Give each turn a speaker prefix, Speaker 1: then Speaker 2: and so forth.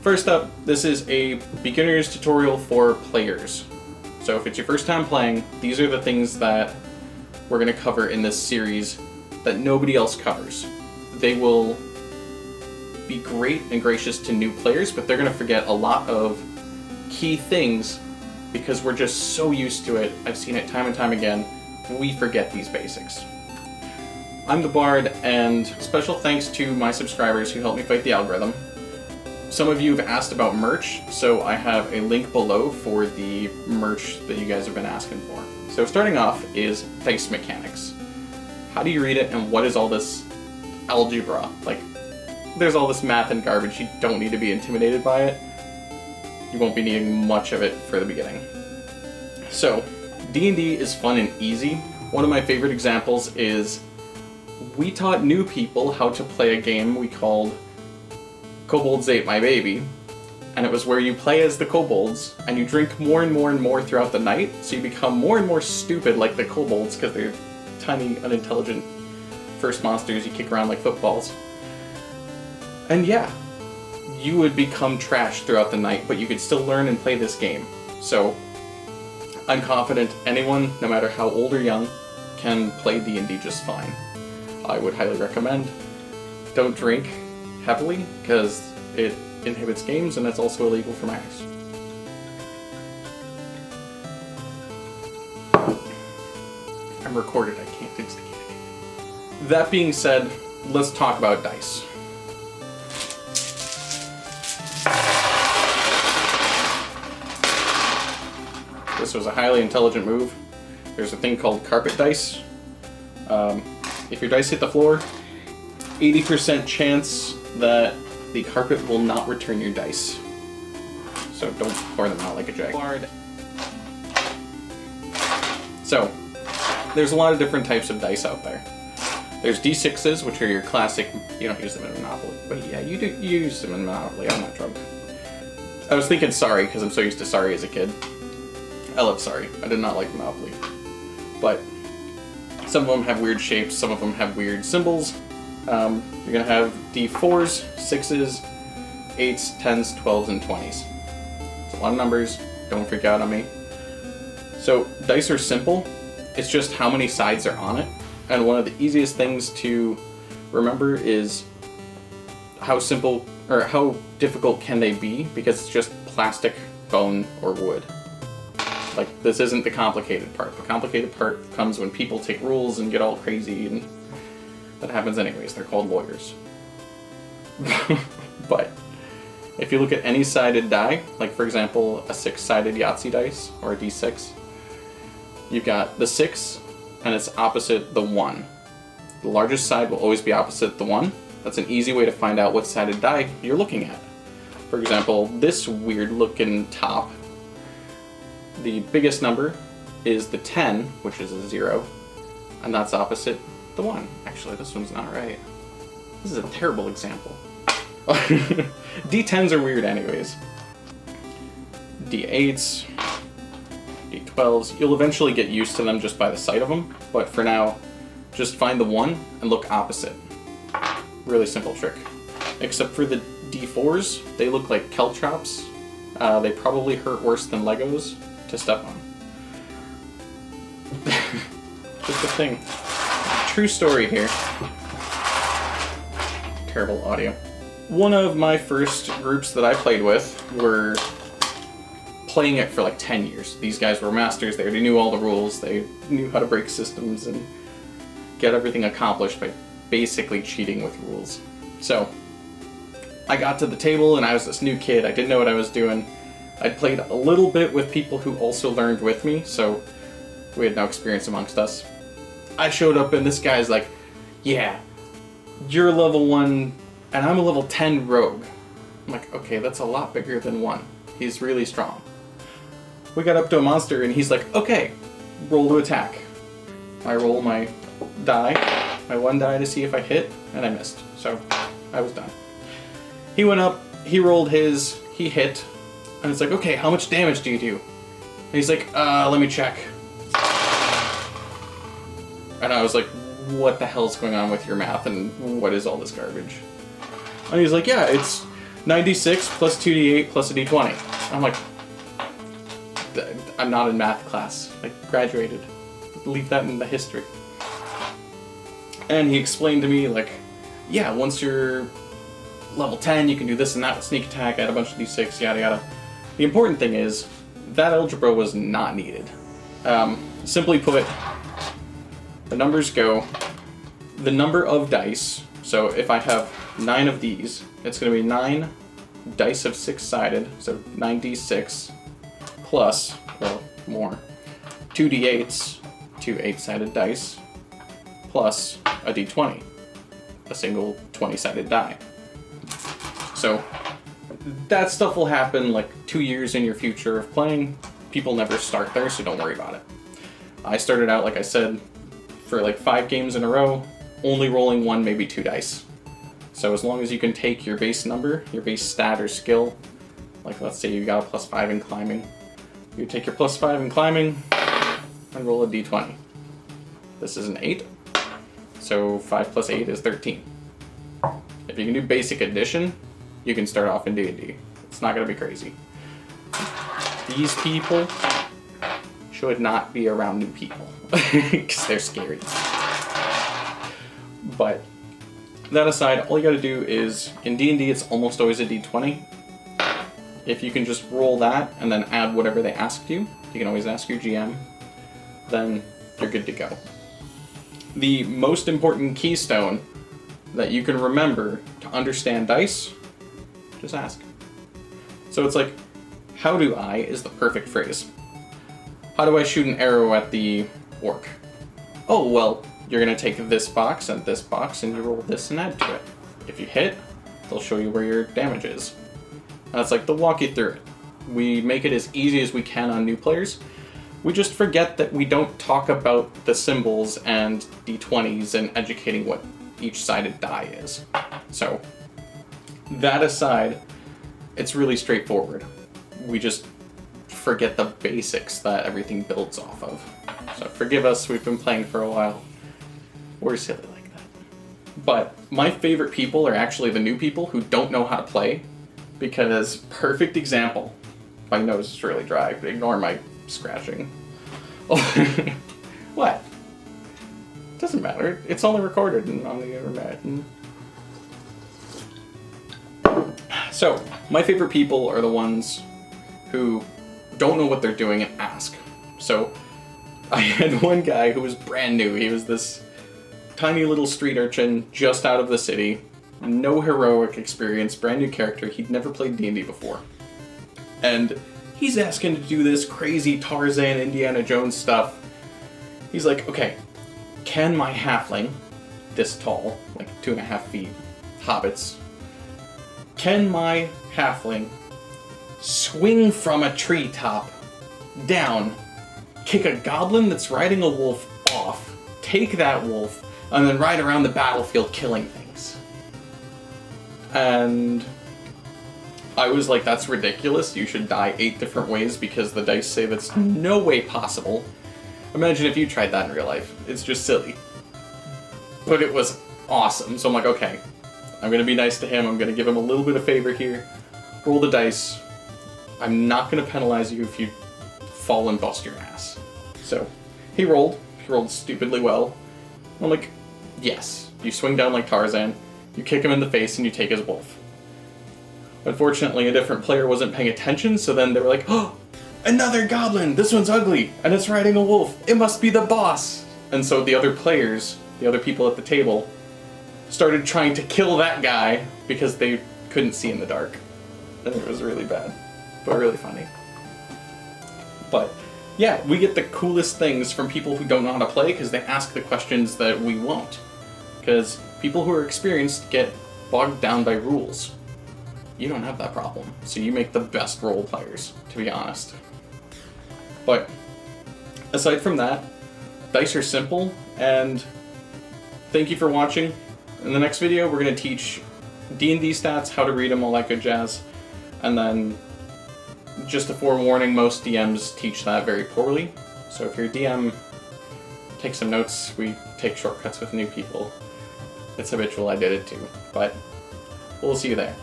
Speaker 1: First up, this is a beginner's tutorial for players. So if it's your first time playing, these are the things that we're going to cover in this series that nobody else covers. They will be great and gracious to new players, but they're going to forget a lot of key things because we're just so used to it. I've seen it time and time again. We forget these basics. I'm the Bard, and special thanks to my subscribers who helped me fight the algorithm. Some of you have asked about merch, so I have a link below for the merch that you guys have been asking for. So starting off is dice mechanics. How do you read it, and what is all this algebra? Like, there's all this math and garbage. You don't need to be intimidated by it. You won't be needing much of it for the beginning. So, D&D is fun and easy. One of my favorite examples is we taught new people how to play a game we called Kobolds Ate My Baby, and it was where you play as the kobolds and you drink more and more and more throughout the night, so you become more and more stupid like the kobolds because they're tiny, unintelligent first monsters you kick around like footballs. And yeah, you would become trash throughout the night, but you could still learn and play this game. So I'm confident anyone, no matter how old or young, can play D&D just fine. I would highly recommend. Don't drink heavily, because it inhibits games and it's also illegal for minors. I'm recorded, I can't instigate anything. That being said, let's talk about dice. This was a highly intelligent move. There's a thing called carpet dice. If your dice hit the floor, 80% chance that the carpet will not return your dice. So don't pour them out like a jaguar. So, there's a lot of different types of dice out there. There's D6s, which are your classic, you don't use them in Monopoly. But yeah, you use them in Monopoly, I'm not drunk. I was thinking Sorry, because I'm so used to Sorry as a kid. I love Sorry. I did not like Monopoly. But some of them have weird shapes, some of them have weird symbols. You're going to have D4s, 6s, 8s, 10s, 12s, and 20s. It's a lot of numbers, don't freak out on me. So, dice are simple, it's just how many sides are on it. And one of the easiest things to remember is how simple, or how difficult can they be, because it's just plastic, bone, or wood. Like, this isn't the complicated part. The complicated part comes when people take rules and get all crazy, and that happens anyways. They're called lawyers. But if you look at any sided die, like for example, a 6-sided Yahtzee dice, or a D6, you've got the 6, and it's opposite the 1. The largest side will always be opposite the 1. That's an easy way to find out what sided die you're looking at. For example, this weird looking top, the biggest number is the 10, which is a 0, and that's opposite the 1. Actually, this one's not right. This is a terrible example. D10s are weird anyways. D8s, D12s, you'll eventually get used to them just by the sight of them, but for now, just find the 1 and look opposite. Really simple trick. Except for the D4s, they look like caltrops. They probably hurt worse than Legos to step on. Just a thing. True story here. Terrible audio. One of my first groups that I played with were playing it for like 10 years. These guys were masters. They already knew all the rules. They knew how to break systems and get everything accomplished by basically cheating with rules. So, I got to the table and I was this new kid. I didn't know what I was doing. I'd played a little bit with people who also learned with me, so we had no experience amongst us. I showed up and this guy's like, yeah, you're level 1 and I'm a level 10 rogue. I'm like, okay, that's a lot bigger than 1. He's really strong. We got up to a monster and he's like, okay, roll to attack. I roll my die, my 1 die to see if I hit, and I missed. So I was done. He went up, he rolled his, he hit, and it's like, okay, how much damage do you do? And he's like, let me check. And I was like, what the hell's going on with your math and what is all this garbage? And he's like, yeah, it's 96 plus 2d8 plus a d20. I'm like, I'm not in math class. I graduated. Leave that in the history. And he explained to me, like, yeah, once you're level 10, you can do this and that with sneak attack, add a bunch of d6, yada yada. The important thing is, that algebra was not needed. Simply put, the numbers go, the number of dice, so if I have 9 of these, it's going to be 9 dice of 6-sided, so 9d6, plus, well, more, 2d8s, 2 8-sided dice, plus a d20, a single 20-sided die. So that stuff will happen like 2 years in your future of playing. People never start there, so don't worry about it. I started out, like I said, for like 5 games in a row, only rolling 1, maybe 2 dice. So as long as you can take your base number, your base stat or skill, like let's say you got a +5 in climbing, you take your +5 in climbing and roll a d20. This is an 8, so 5 plus 8 is 13. If you can do basic addition, you can start off in D&D. It's not going to be crazy. These people should not be around new people, because they're scary. But that aside, all you got to do is, in D&D it's almost always a d20. If you can just roll that and then add whatever they asked you, you can always ask your GM, then you're good to go. The most important keystone that you can remember to understand dice, just ask. So it's like, how do I is the perfect phrase. How do I shoot an arrow at the orc? Oh, well, you're gonna take this box and you roll this and add to it. If you hit, they'll show you where your damage is. And it's like, they'll walk you through it. We make it as easy as we can on new players. We just forget that we don't talk about the symbols and d20s and educating what each sided die is. So, that aside, it's really straightforward. We just forget the basics that everything builds off of. So forgive us, we've been playing for a while. We're silly like that. But my favorite people are actually the new people who don't know how to play, because perfect example. My nose is really dry, but ignore my scratching. What? Doesn't matter. It's only recorded and on the internet. So, my favorite people are the ones who don't know what they're doing and ask. So, I had one guy who was brand new. He was this tiny little street urchin just out of the city. No heroic experience, brand new character. He'd never played D&D before. And he's asking to do this crazy Tarzan, Indiana Jones stuff. He's like, okay, can my halfling, this tall, like 2.5 feet, hobbits, can my halfling swing from a treetop down, kick a goblin that's riding a wolf off, take that wolf, and then ride around the battlefield killing things? And I was like, that's ridiculous. You should die 8 different ways because the dice say that's no way possible. Imagine if you tried that in real life. It's just silly. But it was awesome. So I'm like, okay, I'm going to be nice to him. I'm going to give him a little bit of favor here. Roll the dice. I'm not going to penalize you if you fall and bust your ass. So he rolled. He rolled stupidly well. I'm like, yes. You swing down like Tarzan. You kick him in the face and you take his wolf. Unfortunately, a different player wasn't paying attention, so then they were like, oh, another goblin! This one's ugly, and it's riding a wolf. It must be the boss! And so the other players, the other people at the table, started trying to kill that guy because they couldn't see in the dark. And it was really bad, but really funny. But yeah, we get the coolest things from people who don't know how to play because they ask the questions that we won't. Because people who are experienced get bogged down by rules. You don't have that problem, so you make the best role players, to be honest. But aside from that, dice are simple, and thank you for watching. In the next video, we're going to teach D&D stats, how to read them, all that good jazz. And then, just a forewarning, most DMs teach that very poorly. So if you're a DM, take some notes. We take shortcuts with new people. It's habitual, I did it too. But we'll see you there.